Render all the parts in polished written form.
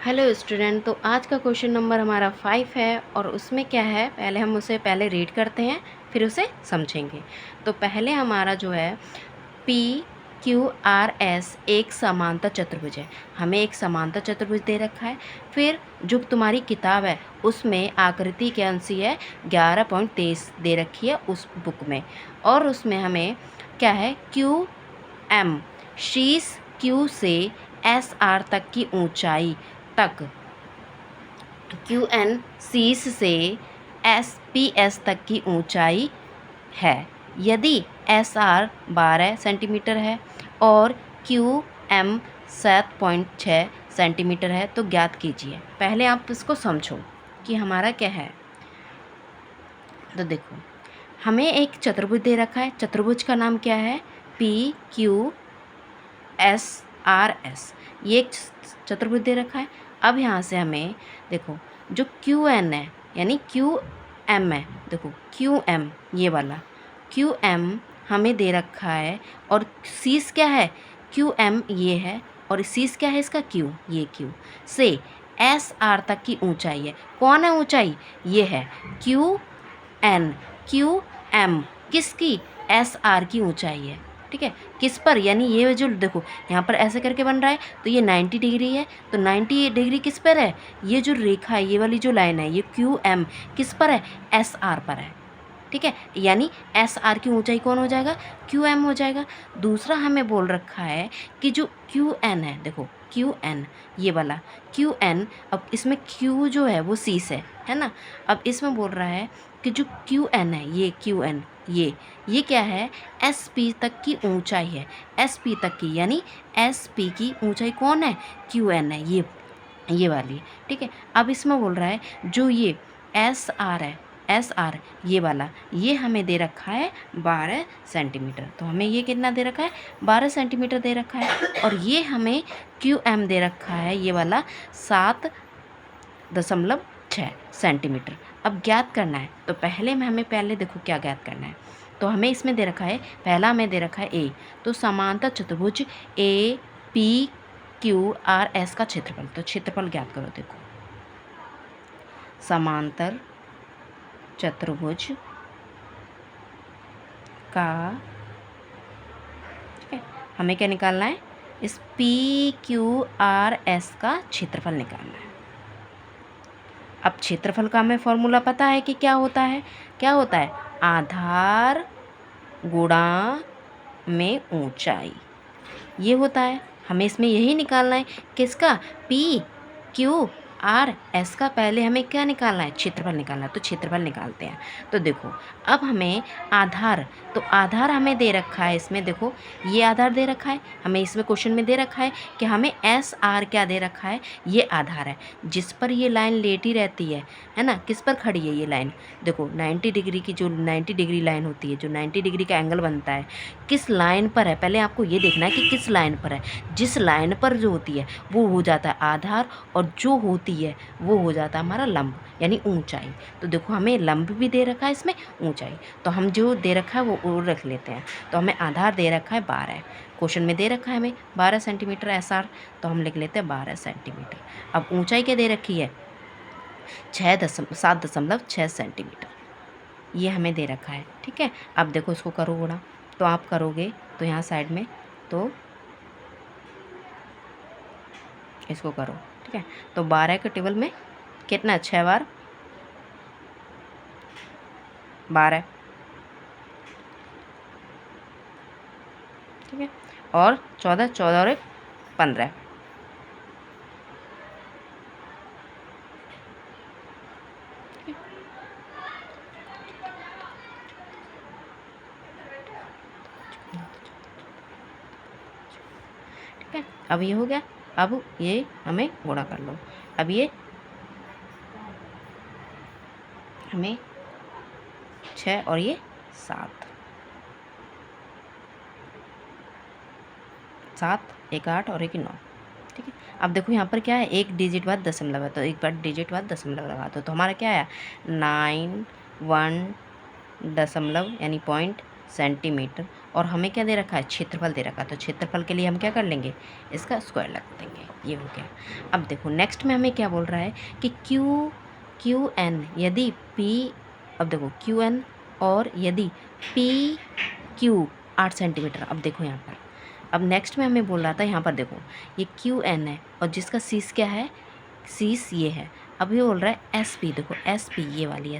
Hello student, तो आज का क्वेश्चन नंबर हमारा 5 है और उसमें क्या है, पहले हम उसे रीड करते हैं फिर उसे समझेंगे। तो पहले हमारा जो है PQRS एक समांतर चतुर्भुज है। हमें एक समांतर चतुर्भुज दे रखा है। फिर जो तुम्हारी किताब है उसमें आकृति के अंश है 11.23 दे रखी है उस बुक में, और उसमें हमें क्या है QM शीर्ष Q से SR तक की ऊंचाई तक, QN शीर्ष से SPS तक की ऊंचाई है। यदि SR 12 सेंटीमीटर है और QM 7.6 सेंटीमीटर है तो ज्ञात कीजिए। पहले आप इसको समझो कि हमारा क्या है। तो देखो, हमें एक चतुर्भुज दे रखा है। चतुर्भुज का नाम क्या है? PQSRS। ये एक चतुर्भुज दे रखा है। अब यहाँ से हमें देखो, जो QN है यानी QM है, देखो QM ये वाला QM हमें दे रखा है, और शीर्ष क्या है? QM ये है, और शीर्ष क्या है इसका? Q, ये Q से SR तक की ऊंचाई है। कौन है ऊंचाई? ये है QN। QM किसकी? SR की ऊंचाई है। ठीक है, किस पर? यानी ये जो देखो यहाँ पर ऐसे करके बन रहा है तो ये 90 डिग्री है, तो 90 डिग्री किस पर है? ये जो रेखा है, ये वाली जो लाइन है, ये QM किस पर है? SR पर है। ठीक है, यानी SR की ऊंचाई कौन हो जाएगा? QM हो जाएगा। दूसरा हमें बोल रखा है कि जो QN है, देखो QN ये वाला QN, अब इसमें Q जो है वो शीर्ष है ना। अब इसमें बोल रहा है कि जो QN है, ये QN ये क्या है? SP तक की ऊंचाई है। SP तक की, यानी SP की ऊंचाई कौन है? QN है, ये वाली। ठीक है, अब इसमें बोल रहा है जो ये SR है, SR ये वाला, ये हमें दे रखा है 12 सेंटीमीटर। तो हमें ये कितना दे रखा है? 12 सेंटीमीटर दे रखा है। और ये हमें QM दे रखा है, ये वाला 7.6 सेंटीमीटर। अब ज्ञात करना है, तो पहले में हमें देखो क्या ज्ञात करना है। तो हमें इसमें दे रखा है, पहला हमें दे रखा है A, तो समांतर चतुर्भुज APQRS का क्षेत्रफल। तो क्षेत्रफल ज्ञात करो। देखो, समांतर चतुर्भुज का, ठीक है, हमें क्या निकालना है? इस PQRS का क्षेत्रफल निकालना है। अब क्षेत्रफल का हमें फॉर्मूला पता है कि क्या होता है? क्या होता है? आधार गुणा में ऊंचाई, ये होता है। हमें इसमें यही निकालना है, किसका? PQRS का। पहले हमें क्या निकालना है? क्षेत्रफल निकालना है। तो क्षेत्रफल निकालते हैं। तो देखो, अब हमें आधार, तो आधार हमें दे रखा है इसमें, देखो ये आधार दे रखा है हमें, इसमें क्वेश्चन में दे रखा है कि हमें SR क्या दे रखा है? ये आधार है जिस पर ये लाइन लेटी रहती है ना। किस पर खड़ी है ये लाइन? देखो 90 डिग्री की, जो 90 डिग्री लाइन होती है, जो 90 डिग्री का एंगल बनता है, किस लाइन पर है? पहले आपको ये देखना है कि किस लाइन पर है। जिस लाइन पर जो होती है वो हो जाता है आधार, और जो होती है वो हो जाता है हमारा लंब, यानी ऊंचाई। तो देखो, हमें लंब भी दे रखा है इसमें, ऊंचाई, तो हम जो दे रखा है वो रख लेते हैं। तो हमें आधार दे रखा है 12, क्वेश्चन में दे रखा है हमें 12 सेंटीमीटर SR, तो हम लिख लेते हैं 12 सेंटीमीटर। अब ऊंचाई क्या दे रखी है? 7.6 सेंटीमीटर, ये हमें दे रखा है। ठीक है, अब देखो इसको करो गुणा, तो आप करोगे तो यहाँ साइड में, तो इसको करो। ठीक है, तो 12 के टेबल में कितना? 6 बार 12, ठीक है, और 14 और 1 15। ठीक है, अब ये हो गया। अब ये हमें गुणा कर लो। अब ये हमें 6 और ये 7, 1 8 और 1 9। ठीक है, अब देखो यहाँ पर क्या है? एक डिजिट बाद दशमलव है, तो एक बार डिजिट बाद दशमलव लगा दो, तो हमारा क्या आया? 9 1 दशमलव यानी पॉइंट सेंटीमीटर, और हमें क्या दे रखा है, क्षेत्रफल दे रखा है। तो क्षेत्रफल के लिए हम क्या कर लेंगे, इसका स्क्वायर लगा देंगे। ये हो गया। अब देखो नेक्स्ट में हमें क्या बोल रहा है कि क्यू एन यदि पी, अब देखो क्यू एन और यदि पी क्यू 8 सेंटीमीटर। अब देखो यहाँ पर, अब नेक्स्ट में हमें बोल रहा था, यहाँ पर देखो ये क्यू एन है और जिसका सीस क्या है, सीस ये है। अब ये बोल रहा है एस पी, देखो एस पी, ये वाली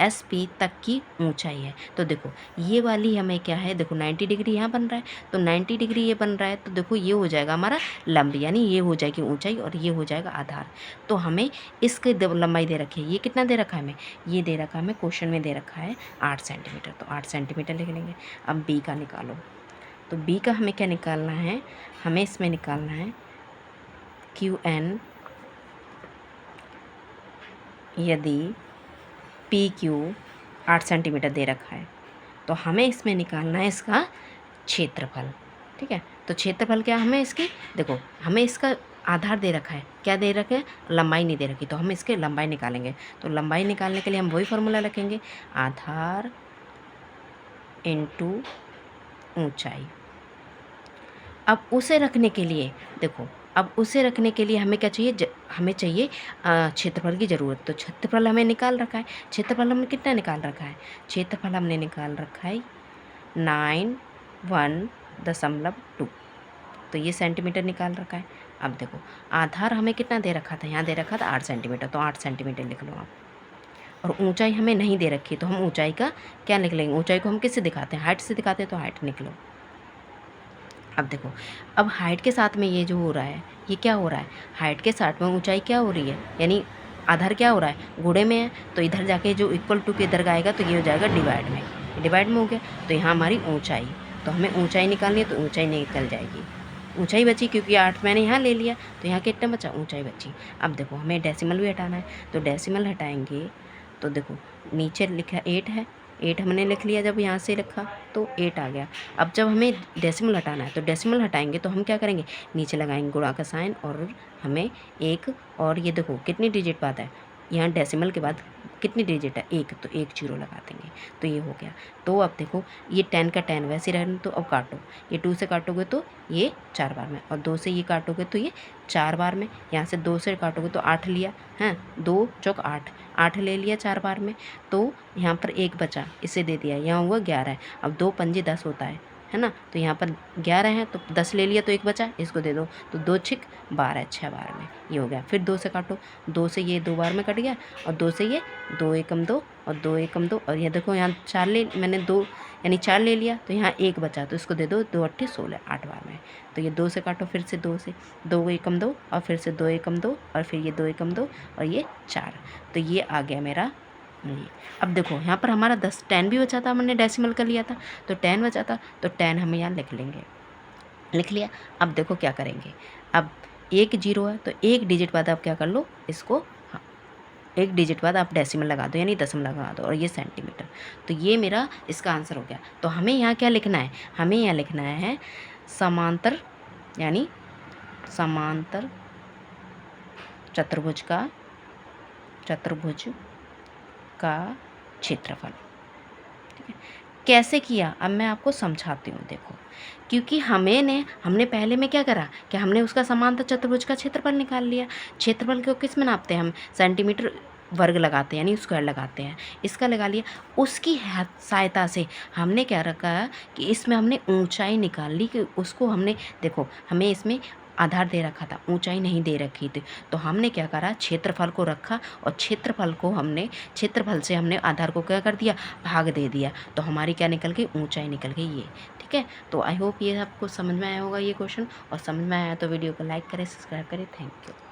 एस पी तक की ऊंचाई है। तो देखो ये वाली हमें क्या है, देखो 90 डिग्री यहाँ बन रहा है, तो 90 डिग्री ये बन रहा है, तो देखो ये हो जाएगा हमारा लंबी, यानी ये हो जाएगी ऊंचाई और ये हो जाएगा आधार। तो हमें इसकी लंबाई दे रखी है, ये कितना दे रखा है हमें, ये दे रखा है हमें क्वेश्चन में दे रखा है 8 सेंटीमीटर। तो 8 सेंटीमीटर लिख लेंगे। अब बी का निकालो। तो बी का हमें क्या निकालना है, हमें इसमें निकालना है क्यू एन यदि पी क्यू 8 सेंटीमीटर दे रखा है, तो हमें इसमें निकालना है इसका क्षेत्रफल। ठीक है, तो क्षेत्रफल क्या हमें इसकी, देखो हमें इसका आधार दे रखा है, क्या दे रखे है, लंबाई नहीं दे रखी, तो हम इसके लंबाई निकालेंगे। तो लंबाई निकालने के लिए हम वही फॉर्मूला रखेंगे, आधार इनटू ऊंचाई। अब उसे रखने के लिए देखो, अब उसे रखने के लिए हमें क्या चाहिए, हमें चाहिए क्षेत्रफल की ज़रूरत। तो क्षेत्रफल हमें निकाल रखा है, क्षेत्रफल हमने कितना निकाल रखा है, क्षेत्रफल हमने निकाल रखा है 91.2। तो ये सेंटीमीटर निकाल रखा है। अब देखो आधार हमें कितना दे रखा था, यहाँ दे रखा था 8 सेंटीमीटर, तो 8 सेंटीमीटर लिख लो आप। और ऊंचाई हमें नहीं दे रखी, तो हम ऊंचाई का क्या निकलेंगे, ऊंचाई को हम किससे दिखाते हैं, हाइट से दिखाते हैं, तो हाइट निकलो। अब देखो, अब हाइट के साथ में ये जो हो रहा है, ये क्या हो रहा है, हाइट के साथ में ऊंचाई क्या हो रही है, यानी आधार क्या हो रहा है, गुणे में है, तो इधर जाके जो इक्वल टू के इधर का आएगा, तो ये हो जाएगा डिवाइड में, डिवाइड में हो गया। तो यहाँ हमारी ऊंचाई, तो हमें ऊंचाई निकालनी है, तो ऊंचाई निकल जाएगी, ऊंचाई बची, क्योंकि 8 मैंने यहाँ ले लिया, तो यहाँ कितना बचा, ऊंचाई बची। अब देखो हमें डेसिमल भी हटाना है, तो डेसिमल हटाएंगे, तो देखो नीचे लिखा 8 है, 8 हमने लिख लिया, जब यहाँ से लिखा तो 8 आ गया। अब जब हमें डेसिमल हटाना है, तो डेसिमल हटाएंगे तो हम क्या करेंगे, नीचे लगाएंगे गुणा का साइन, और हमें एक, और ये देखो कितनी डिजिट बात है, यहाँ डेसिमल के बाद कितनी डिजिट है, एक, तो एक जीरो लगा देंगे, तो ये हो गया। तो अब देखो ये 10 का 10 वैसे रहने, तो अब काटो, ये 2 से काटोगे तो ये 4 बार में, और 2 से ये काटोगे तो ये 4 बार में, यहाँ से 2 से काटोगे तो 8 लिया है, 2 चौक 8, 8 ले लिया 4 बार में, तो यहाँ पर 1 बचा, इसे दे दिया, यहाँ हुआ 11 है। अब 2 पंजे 10 होता है ना, तो यहाँ पर 11 है, तो 10 ले लिया, तो 1 बचा, इसको दे दो, तो 2 छिक 12, 6 बार में ये हो गया। फिर 2 से काटो, 2 से ये 2 बार में कट गया, और 2 से ये 2 एकम 2 और 2 एकम 2, और ये देखो यहाँ 4 ले, मैंने 2 यानी 4 ले लिया, तो यहाँ 1 बचा, तो इसको दे दो, 2 8 16, 8 बार में। तो ये 2 से काटो, फिर से 2 से 2 एकम 2 और फिर से 2 एकम 2 और फिर ये 2 एकम 2 और ये 4, तो ये आ गया मेरा ये। अब देखो यहाँ पर हमारा 10 भी बचा था, हमने डेसिमल कर लिया था, तो 10 बचा था, तो 10 हम यहाँ लिख लेंगे, लिख लिया। अब देखो क्या करेंगे, अब 1 जीरो है, तो 1 डिजिट बाद आप क्या कर लो इसको, हाँ 1 डिजिट बाद आप डेसिमल लगा दो, यानी दशम लगा दो, और ये सेंटीमीटर। तो ये मेरा इसका आंसर हो गया। तो हमें यहाँ क्या लिखना है, हमें यहाँ लिखना है समांतर, यानी समांतर चतुर्भुज का क्षेत्रफल। ठीक है, कैसे किया अब मैं आपको समझाती हूँ। देखो, क्योंकि हमने पहले में क्या करा कि हमने उसका समांतर चतुर्भुज का क्षेत्रफल निकाल लिया। क्षेत्रफल को किस में नापते हैं हम, सेंटीमीटर वर्ग लगाते हैं, यानी स्क्वायर लगाते हैं, इसका लगा लिया। उसकी सहायता से हमने क्या रखा कि इसमें हमने ऊंचाई निकाल ली, कि उसको हमने, देखो हमें इसमें आधार दे रखा था, ऊंचाई नहीं दे रखी थी, तो हमने क्या करा, क्षेत्रफल को रखा, और क्षेत्रफल से हमने आधार को क्या कर दिया, भाग दे दिया, तो हमारी क्या निकल गई, ऊंचाई निकल गई ये। ठीक है, तो आई होप ये आपको समझ में आया होगा ये क्वेश्चन, और समझ में आया तो वीडियो को लाइक करें, सब्सक्राइब करें। Thank you.